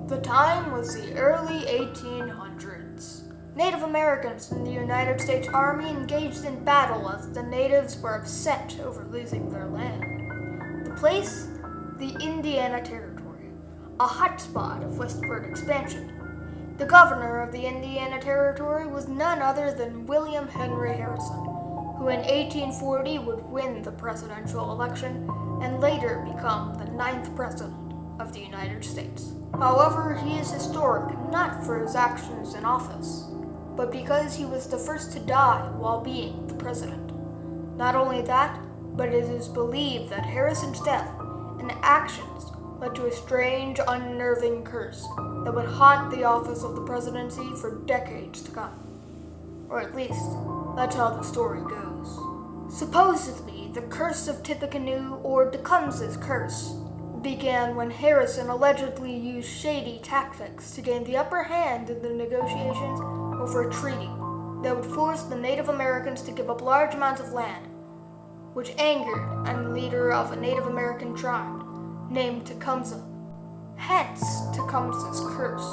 The time was the early 1800s. Native Americans in the United States Army engaged in battle as the natives were upset over losing their land. The place? The Indiana Territory, a hotspot of westward expansion. The governor of the Indiana Territory was none other than William Henry Harrison, who in 1840 would win the presidential election and later become the 9th president of the United States. However, he is historic not for his actions in office, but because he was the first to die while being the president. Not only that, but it is believed that Harrison's death and actions led to a strange, unnerving curse that would haunt the office of the presidency for decades to come. Or at least, that's how the story goes. Supposedly, the curse of Tippecanoe, or Tecumseh's curse, began when Harrison allegedly used shady tactics to gain the upper hand in the negotiations over a treaty that would force the Native Americans to give up large amounts of land, which angered a leader of a Native American tribe named Tecumseh. Hence, Tecumseh's curse.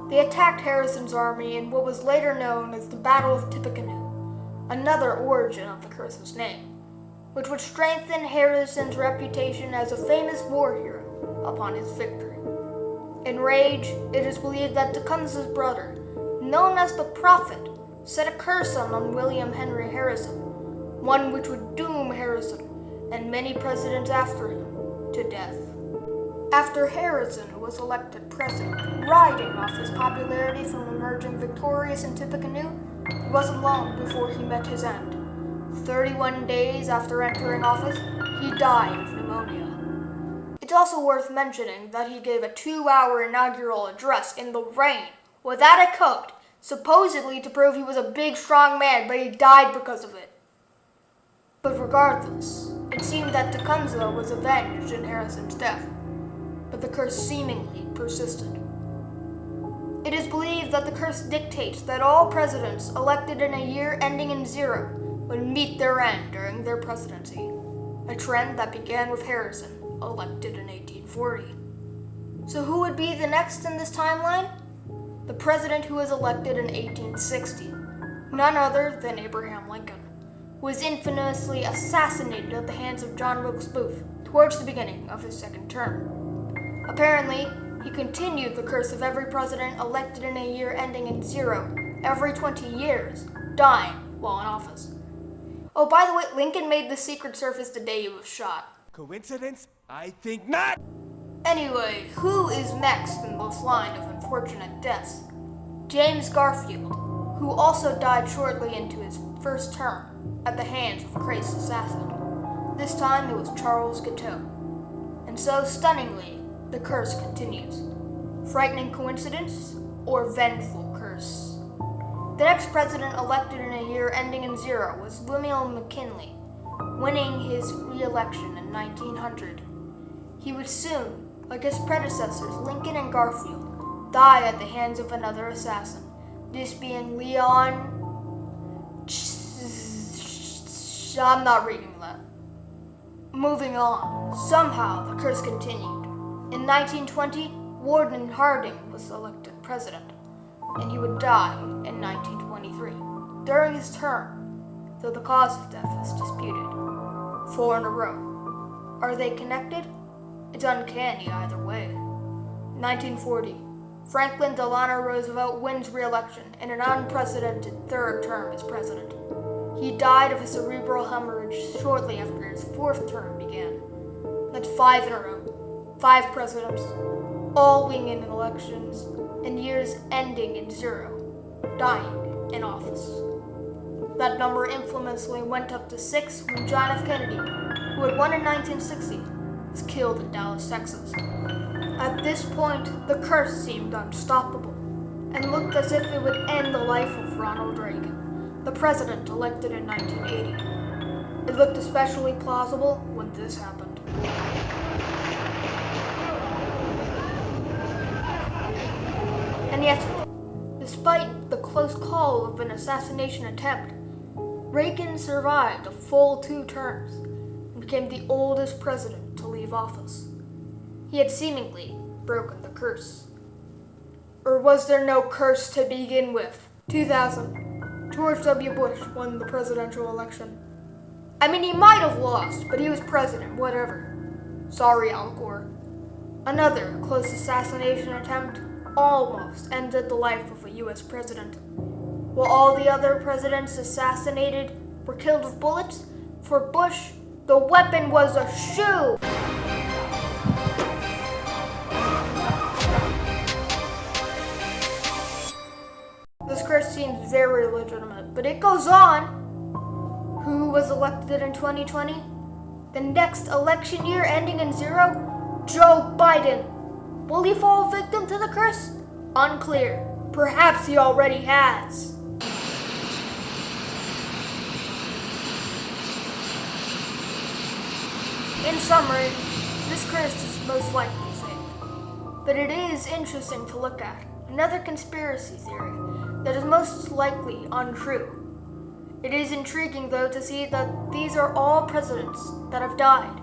They attacked Harrison's army in what was later known as the Battle of Tippecanoe, another origin of the curse's name, which would strengthen Harrison's reputation as a famous war hero upon his victory. Enraged, it is believed that Tecumseh's brother, known as the Prophet, set a curse on William Henry Harrison, one which would doom Harrison and many presidents after him to death. After Harrison was elected president, riding off his popularity from emerging victorious in Tippecanoe, it wasn't long before he met his end. 31 days after entering office, he died of pneumonia. It's also worth mentioning that he gave a 2-hour inaugural address in the rain, without a coat, supposedly to prove he was a big, strong man, but he died because of it. But regardless, it seemed that Tecumseh was avenged in Harrison's death, but the curse seemingly persisted. It is believed that the curse dictates that all presidents elected in a year ending in 0 would meet their end during their presidency, a trend that began with Harrison, elected in 1840. So who would be the next in this timeline? The president who was elected in 1860, none other than Abraham Lincoln, who was infamously assassinated at the hands of John Wilkes Booth towards the beginning of his second term. Apparently, he continued the curse of every president elected in a year ending in 0 every 20 years, dying while in office. Oh, by the way, Lincoln made the Secret Service the day he was shot. Coincidence? I think not! Anyway, who is next in this line of unfortunate deaths? James Garfield, who also died shortly into his first term at the hands of Christ's assassin. This time it was Charles Guiteau. And so, stunningly, the curse continues. Frightening coincidence or vengeful curse? The next president elected in a year ending in 0 was William McKinley, winning his re-election in 1900. He would soon, like his predecessors Lincoln and Garfield, die at the hands of another assassin, this being Leon... I'm not reading that. Moving on, somehow the curse continued. In 1920, Warden Harding was elected president, and he would die in 1923, during his term, though the cause of death is disputed. 4 in a row. Are they connected? It's uncanny either way. 1940, Franklin Delano Roosevelt wins re-election in an unprecedented third term as president. He died of a cerebral hemorrhage shortly after his 4th term began. That's 5 in a row. 5 presidents, all winning elections, and years ending in 0, dying in office. That number infamously went up to 6 when John F. Kennedy, who had won in 1960, was killed in Dallas, Texas. At this point, the curse seemed unstoppable, and looked as if it would end the life of Ronald Reagan, the president elected in 1980. It looked especially plausible when this happened. And yet, despite the close call of an assassination attempt, Reagan survived a full 2 terms and became the oldest president to leave office. He had seemingly broken the curse, Or was there no curse to begin with? 2000. George W. Bush won the presidential election. I mean, he might have lost, but he was president, whatever. Sorry, Al Gore. Another close assassination attempt almost ended the life of a U.S. president. While all the other presidents assassinated were killed with bullets, for Bush, the weapon was a shoe. This curse seems very legitimate, but it goes on. Who was elected in 2020? The next election year ending in 0? Joe Biden. Will he fall victim to the curse? Unclear. Perhaps he already has. In summary, this curse is most likely fake. But it is interesting to look at. Another conspiracy theory that is most likely untrue. It is intriguing, though, to see that these are all presidents that have died,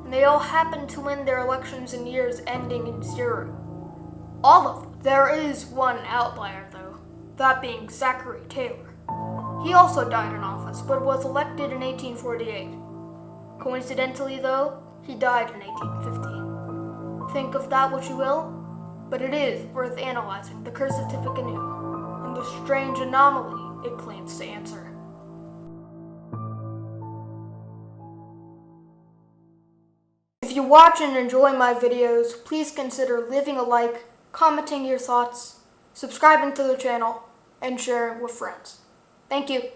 and they all happen to win their elections in years ending in 0. All of them. There is one outlier, though, that being Zachary Taylor. He also died in office, but was elected in 1848. Coincidentally, though, he died in 1850. Think of that what you will, but it is worth analyzing the curse of Tippecanoe and the strange anomaly it claims to answer. If you watch and enjoy my videos, please consider leaving a like, commenting your thoughts, subscribing to the channel, and sharing with friends. Thank you.